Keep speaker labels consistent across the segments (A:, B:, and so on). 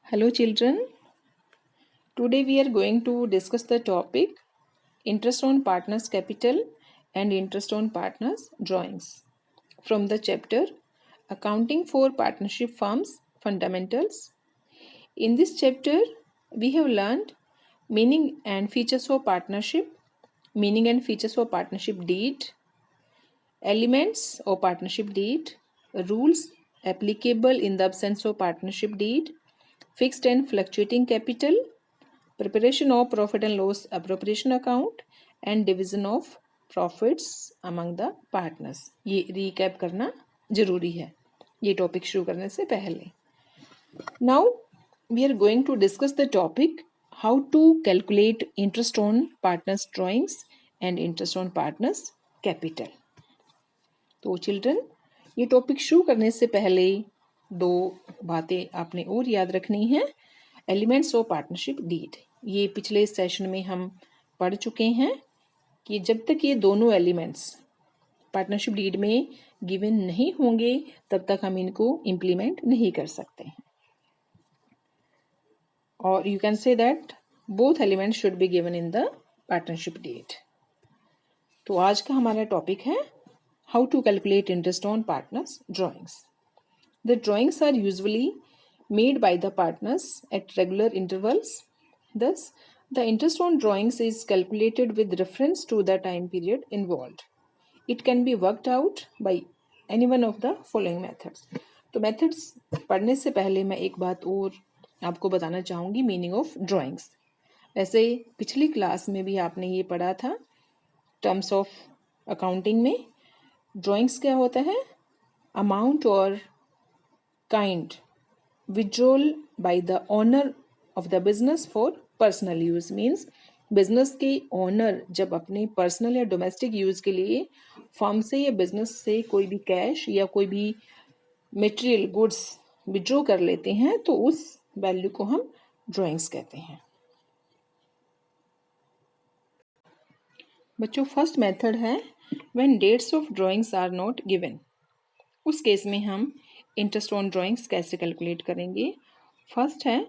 A: Hello children, today we are going to discuss the topic interest on partners capital and interest on partners drawings from the chapter Accounting for Partnership Firms Fundamentals. In this chapter we have learned meaning and features of partnership, meaning and features of partnership deed, elements of partnership deed, rules applicable in the absence of partnership deed, fixed and fluctuating capital, preparation of profit and loss appropriation account and division of profits among the partners. ये recap करना जरूरी है ये topic शुरू करने से पहले. Now we are going to discuss the topic how to calculate interest on partners drawings and interest on partners capital. तो चिल्ड्रन ये टॉपिक शुरू करने से पहले दो बातें आपने और याद रखनी है. एलिमेंट्स ऑफ पार्टनरशिप डीड, ये पिछले सेशन में हम पढ़ चुके हैं कि जब तक ये दोनों एलिमेंट्स पार्टनरशिप डीड में गिवन नहीं होंगे तब तक हम इनको इम्प्लीमेंट नहीं कर सकते हैं. और you can say that both elements should be given in the partnership deed. तो आज का हमारा टॉपिक है how to calculate interest on partners drawings. The drawings are usually made by the partners at regular intervals. Thus, the interest on drawings is calculated with reference to the time period involved. It can be worked out by any one of the following methods. तो methods पढ़ने से पहले मैं एक बात और आपको बताना चाहूँगी मीनिंग ऑफ ड्राइंग्स. वैसे पिछली क्लास में भी आपने ये पढ़ा था टर्म्स ऑफ अकाउंटिंग में. ड्राइंग्स क्या होता है? अमाउंट और kind withdrawal by the owner of the business for personal use. means business के ओनर जब अपने पर्सनल या डोमेस्टिक यूज के लिए फर्म से या बिजनेस से कोई भी कैश या कोई भी मटेरियल गुड्स विड्रॉ कर लेते हैं तो उस वैल्यू को हम ड्राइंग्स कहते हैं. बच्चों फर्स्ट मेथड है when dates of drawings are not given. उस केस में हम इंटरेस्ट ऑन ड्राइंग्स कैसे कैलकुलेट करेंगे? फर्स्ट है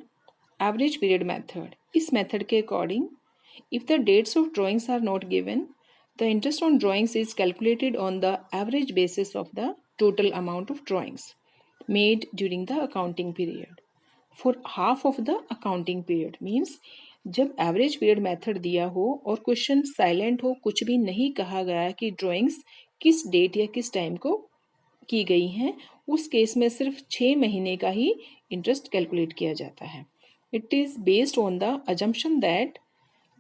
A: एवरेज पीरियड मेथड. इस मेथड के according if the dates of drawings are not given the interest on drawings is calculated on the average basis of the total amount of drawings made during the accounting period for half of the accounting period. Means जब average period method दिया हो और question silent हो, कुछ भी नहीं कहा गया कि ड्राइंग्स किस डेट या किस टाइम को की गई हैं, उस केस में सिर्फ 6 महीने का ही इंटरेस्ट कैलकुलेट किया जाता है. It is based on the assumption that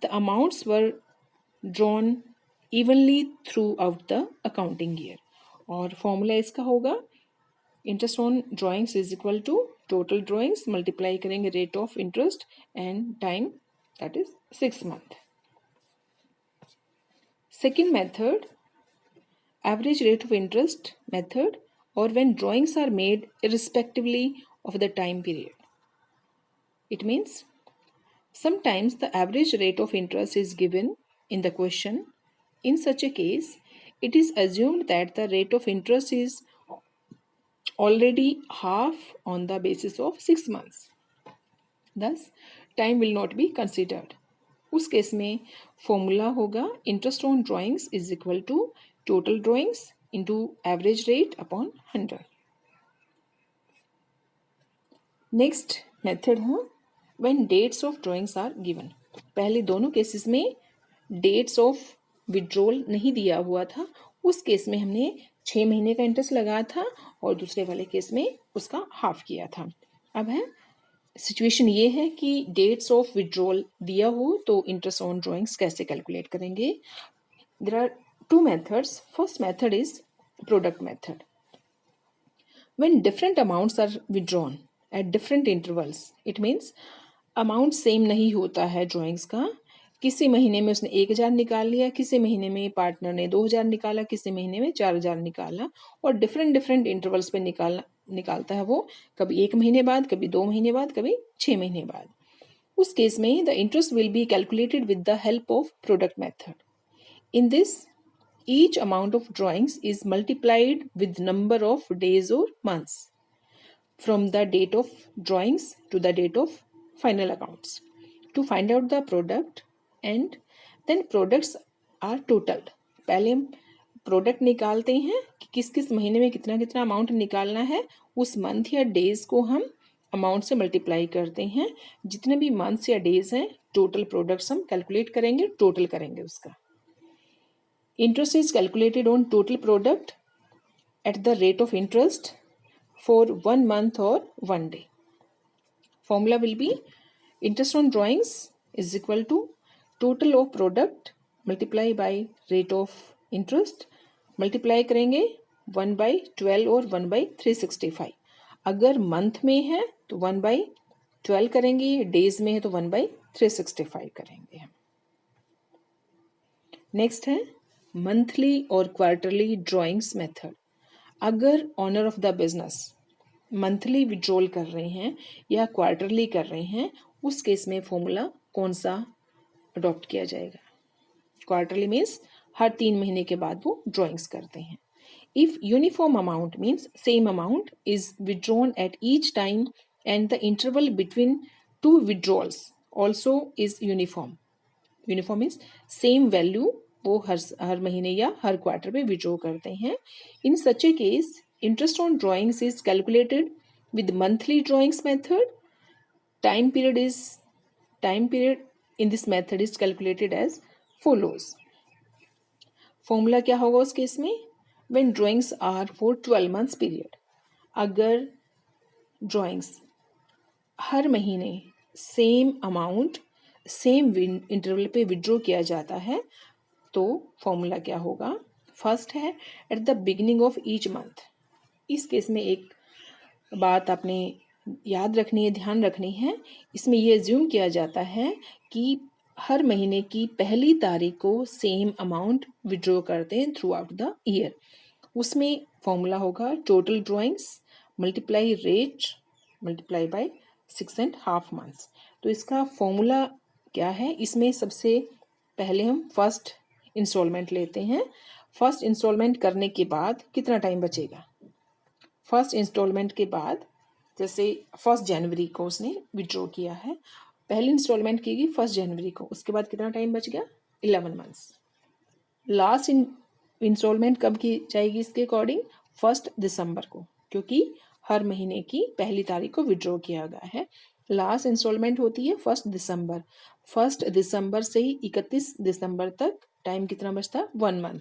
A: the amounts were drawn evenly throughout the accounting year. और फॉर्मूला इसका होगा interest on drawings is equal to total drawings multiply करेंगे rate of interest and time that is 6 month. Second method average rate of interest method or when drawings are made irrespectively of the time period. It means sometimes the average rate of interest is given in the question. In such a case, it is assumed that the rate of interest is already half on the basis of 6 months. Thus, time will not be considered. उस case में formula होगा interest on drawings is equal to total drawings into average rate upon 100. Next method है when dates of drawings are given. पहले दोनों cases में dates of withdrawal नहीं दिया हुआ था. उस केस में हमने 6 महीने का इंटरेस्ट लगाया था और दूसरे वाले केस में उसका हाफ किया था. अब है सिचुएशन ये है कि डेट्स ऑफ विड्रॉल दिया हो तो इंटरेस्ट ऑन ड्राइंग्स कैसे कैलकुलेट करेंगे? There are two methods. First method is product method. When different amounts are withdrawn at different intervals, it means amount same नहीं होता है ड्राइंग्स का. किसी महीने में उसने 1000 निकाल लिया, किसी महीने में पार्टनर ने 2000 निकाला, किसी महीने में 4000 निकाला और डिफरेंट इंटरवल्स पे निकालता है वो, कभी 1 महीने बाद, कभी 2 महीने बाद, कभी 6 महीने बाद. उस केस में the interest will be calculated with the help of product method. In this each amount of drawings is multiplied with number of days or months. from the date of drawings to the date of final accounts to find out the product and then products are totaled. पहले हम product निकालते हैं कि किस किस महीने में कितना कितना अमाउंट निकालना है, उस मंथ या डेज को हम अमाउंट से मल्टीप्लाई करते हैं, जितने भी मंथ्स या डेज हैं टोटल प्रोडक्ट्स हम कैलकुलेट करेंगे, टोटल करेंगे उसका. Interest is calculated on total product at the rate of interest for 1 month or 1 day. Formula will be interest on drawings is equal to total of product multiply by rate of interest multiply करेंगे 1 by 12 और 1 by 365. अगर month में है तो 1 by 12 करेंगे, days में है तो 1 by 365 करेंगे. नेक्स्ट है मंथली और क्वार्टरली ड्राइंग्स मेथड. अगर owner of the business monthly withdrawal कर रहे हैं या क्वार्टरली कर रहे हैं, उस केस में फॉर्मूला कौन सा अडॉप्ट किया जाएगा? क्वार्टरली मीन्स हर 3 महीने के बाद वो ड्राइंग्स करते हैं. If uniform amount means same amount is withdrawn at each time and the interval between 2 withdrawals also is uniform. Uniform means same value वो हर महीने या हर क्वार्टर में विड्रॉ करते हैं. In such a case interest on drawings is calculated with monthly drawings method. Time period in this method is calculated as follows. Formula क्या होगा उस case में? When drawings are for 12 months period. अगर drawings हर महीने same amount same interval पे withdraw किया जाता है तो फॉर्मूला क्या होगा? फर्स्ट है at the beginning of each month. इस केस में एक बात आपने याद रखनी है, ध्यान रखनी है. इसमें ये एज्यूम किया जाता है कि हर महीने की पहली तारीख को सेम अमाउंट विड्रॉ करते हैं थ्रू आउट द ईयर. उसमें फॉर्मूला होगा total drawings multiply rate multiply by 6.5 months. तो इसका फॉर्मूला क्या है? इसमें सबसे पहले हम फर्स्ट इंस्टॉलमेंट लेते हैं. फर्स्ट इंस्टॉलमेंट करने के बाद कितना टाइम बचेगा? फर्स्ट इंस्टॉलमेंट के बाद जैसे 1 जनवरी को उसने विड्रॉ किया है, पहली इंस्टॉलमेंट की गई 1 जनवरी को, उसके बाद कितना टाइम बच गया? 11 मंथ्स. लास्ट इंस्टॉलमेंट कब की जाएगी इसके अकॉर्डिंग? 1 दिसंबर को, क्योंकि हर महीने की पहली तारीख को विड्रॉ किया गया है. लास्ट इंस्टॉलमेंट होती है 1 दिसंबर. 1 दिसंबर से ही 31 दिसंबर तक टाइम कितना बचता है? 1 मंथ.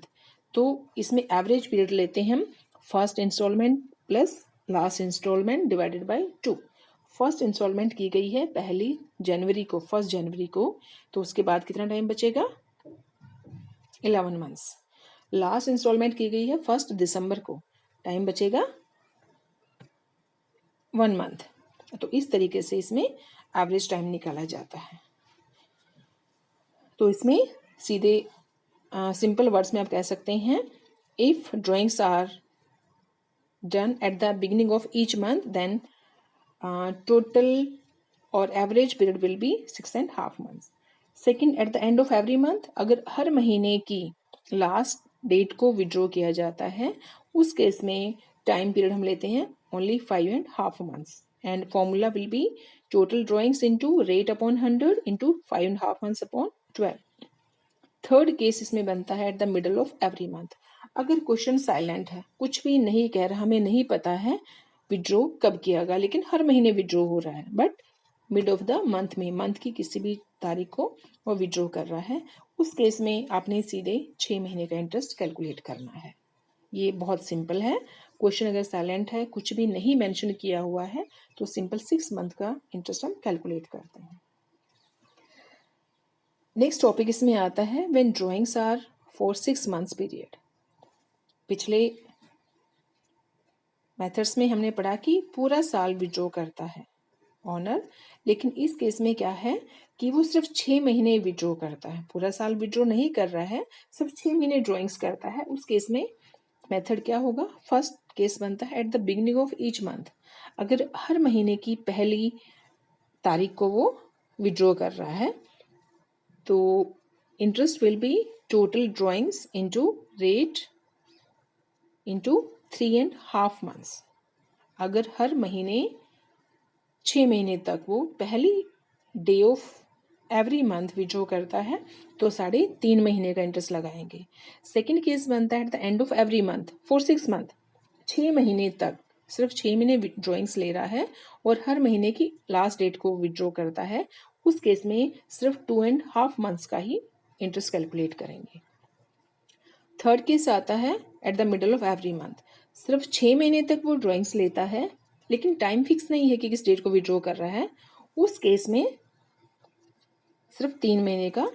A: तो इसमें एवरेज पीरियड लेते हैं हम first instalment plus last instalment divided by 2. First instalment की गई है 1 जनवरी को, तो उसके बाद कितना टाइम बचेगा? 11 मंथ्स. लास्ट इंस्टॉलमेंट की गई है 1 दिसंबर को, टाइम बचेगा 1 मंथ. तो इस तरीके से इसमें एवरेज टाइम निकाला जाता है. तो इसमें सीधे सिंपल वर्ड्स में आप कह सकते हैं if drawings are done at the beginning of each month then total और average period will be 6.5 months. Second, at the end of every month, अगर हर महीने की लास्ट डेट को विड्रॉ किया जाता है, उस केस में टाइम पीरियड हम लेते हैं only 5.5 months. And formula will be total drawings into rate upon 100 into 5.5 months upon 12. Third case इसमें बनता है at the middle of every month. अगर क्वेश्चन साइलेंट है, कुछ भी नहीं कह रहा, हमें नहीं पता है विड्रॉ कब किया गया, लेकिन हर महीने विड्रॉ हो रहा है, but mid of the month में मंथ की किसी भी तारीख को वो विड्रॉ कर रहा है, उस केस में आपने सीधे 6 महीने का इंटरेस्ट कैलकुलेट करना है. ये बहुत सिंपल है. क्वेश्चन अगर साइलेंट है, कुछ भी नहीं मेंशन किया हुआ है, तो सिंपल 6 मंथ का इंटरेस्ट हम कैलकुलेट करते हैं. नेक्स्ट टॉपिक इसमें आता है when drawings are for 6 months period. पिछले मेथड्स में हमने पढ़ा कि पूरा साल विड्रॉ करता है ऑनर, लेकिन इस केस में क्या है कि वो सिर्फ 6 महीने विड्रॉ करता है, पूरा साल विड्रॉ नहीं कर रहा है, सिर्फ 6 महीने ड्राइंग्स करता है. उस केस में मेथड क्या होगा? फर्स्ट केस बनता है at the beginning of each month. अगर हर महीने की पहली तारीख को वो विड्रॉ कर रहा है तो interest will be total drawings into rate into 3.5 months. अगर हर महीने 6 महीने तक वो पहली day of every month withdraw करता है तो 3.5 महीने का इंटरेस्ट लगाएंगे। सेकेंड केस बनता है at the end of every month for 6 month, 6 महीने तक सिर्फ 6 महीने विड्रॉइंग्स ले रहा है और हर महीने की लास्ट डेट को विड्रॉ करता है, उस केस में सिर्फ 2.5 मंथ्स का ही इंटरेस्ट कैलकुलेट करेंगे। थर्ड केस आता है at the middle of every month, सिर्फ 6 महीने तक वो ड्रॉइंग्स लेता है लेकिन टाइम फिक्स नहीं है कि किस डेट को विड्रॉ कर रहा है, उस केस में सिर्फ 3 महीने का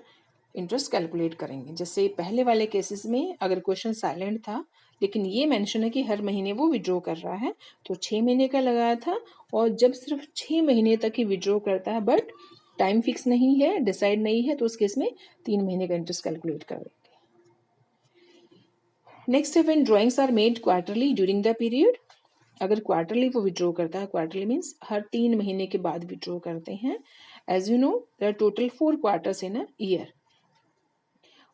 A: इंटरेस्ट कैलकुलेट करेंगे। जैसे पहले वाले केसेस में अगर क्वेश्चन साइलेंट था लेकिन ये मेंशन है कि हर महीने वो विड्रॉ कर रहा है तो 6 महीने का लगाया था, और जब सिर्फ 6 महीने तक ही विड्रॉ करता है बट टाइम फिक्स नहीं है, डिसाइड नहीं है, तो उस केस में 3 महीने का इंटरेस्ट कैलकुलेट करेंगे। नेक्स्ट है when drawings are made quarterly during the period. अगर क्वार्टरली वो विड्रॉ करता है, क्वार्टरली मीन्स हर 3 महीने के बाद विड्रॉ करते हैं। As you know there are total 4 quarters in a year.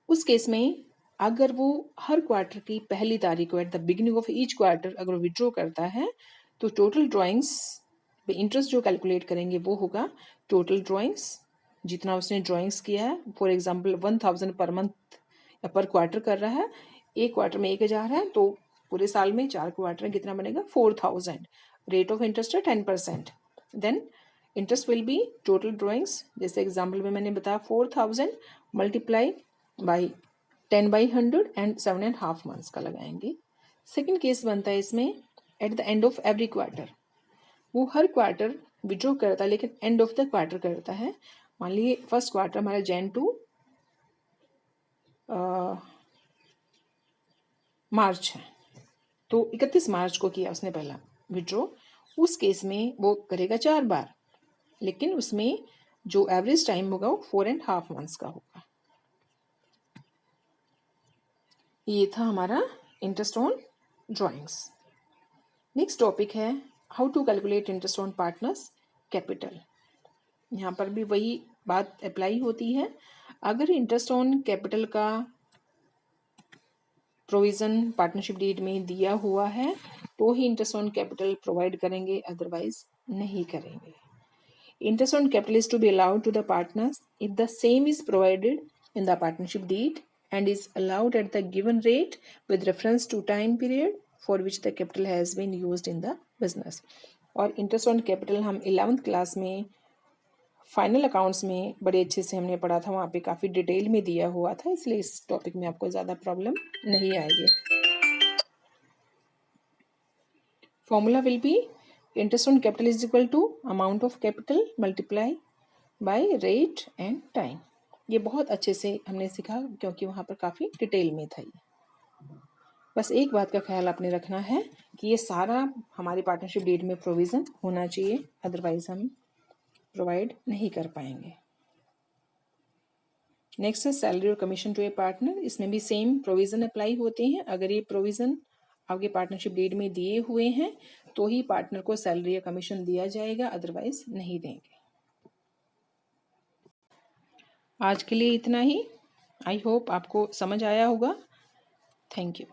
A: उस केस में अगर वो हर क्वार्टर की पहली तारीख को at the beginning of each quarter अगर विड्रॉ करता है तो टोटल ड्रॉइंग्स इंटरेस्ट जो कैलकुलेट करेंगे वो होगा टोटल ड्रॉइंग्स, जितना उसने ड्रॉइंग्स किया है। फॉर एग्जांपल 1000 पर मंथ या पर क्वार्टर कर रहा है, एक क्वार्टर में 1000 है तो पूरे साल में 4 क्वार्टर में कितना बनेगा 4000। रेट ऑफ इंटरेस्ट है 10%। Then interest will be total drawings, जैसे एग्जाम्पल में मैंने बताया 4000 मल्टीप्लाई बाई 10/100 एंड 7.5 मंथ्स का लगाएंगे। सेकेंड केस बनता है इसमें eight the end of every quarter, वो हर क्वार्टर विड्रॉ करता है लेकिन एंड ऑफ द क्वार्टर करता है। मान लीजिए फर्स्ट क्वार्टर हमारा जैन टू मार्च है तो 31 मार्च को किया उसने पहला विड्रॉ, उस केस में वो करेगा 4 बार लेकिन उसमें जो एवरेज टाइम होगा वो 4.5 मंथ्स का होगा। ये था हमारा interest on drawings. Next topic है how to calculate interest on partners capital. यहाँ पर भी वही बात अप्लाई होती है। अगर इंटरेस्ट ऑन कैपिटल का प्रोविजन पार्टनरशिप डीड में दिया हुआ है तो ही इंटरेस्ट ऑन कैपिटल प्रोवाइड करेंगे, अदरवाइज नहीं करेंगे। Interest on capital is to be allowed to the partners if the same is provided in the partnership deed and is allowed at the given rate with reference to time period for which the capital has been used in the business। और interest on capital हम 11th class में final accounts में बड़े अच्छे से हमने पढ़ा था, वहाँ पे काफ़ी डिटेल में दिया हुआ था, इसलिए इस टॉपिक में आपको ज़्यादा प्रॉब्लम नहीं आएगी। Formula will be interest on capital is equal to amount of capital multiply by rate and time. ये बहुत अच्छे से हमने सीखा क्योंकि वहाँ पर काफ़ी डिटेल में था ये। बस एक बात का ख्याल आपने रखना है कि ये सारा हमारी पार्टनरशिप डीड में प्रोविज़न होना चाहिए, अदरवाइज हम प्रोवाइड नहीं कर पाएंगे। नेक्स्ट है सैलरी और कमीशन टू ए पार्टनर। इसमें भी सेम प्रोविज़न अप्लाई होते हैं। अगर ये प्रोविज़न आपके पार्टनरशिप डीड में दिए हुए हैं तो ही पार्टनर को सैलरी या कमीशन दिया जाएगा, अदरवाइज नहीं देंगे। आज के लिए इतना ही। आई होप आपको समझ आया होगा। Thank you.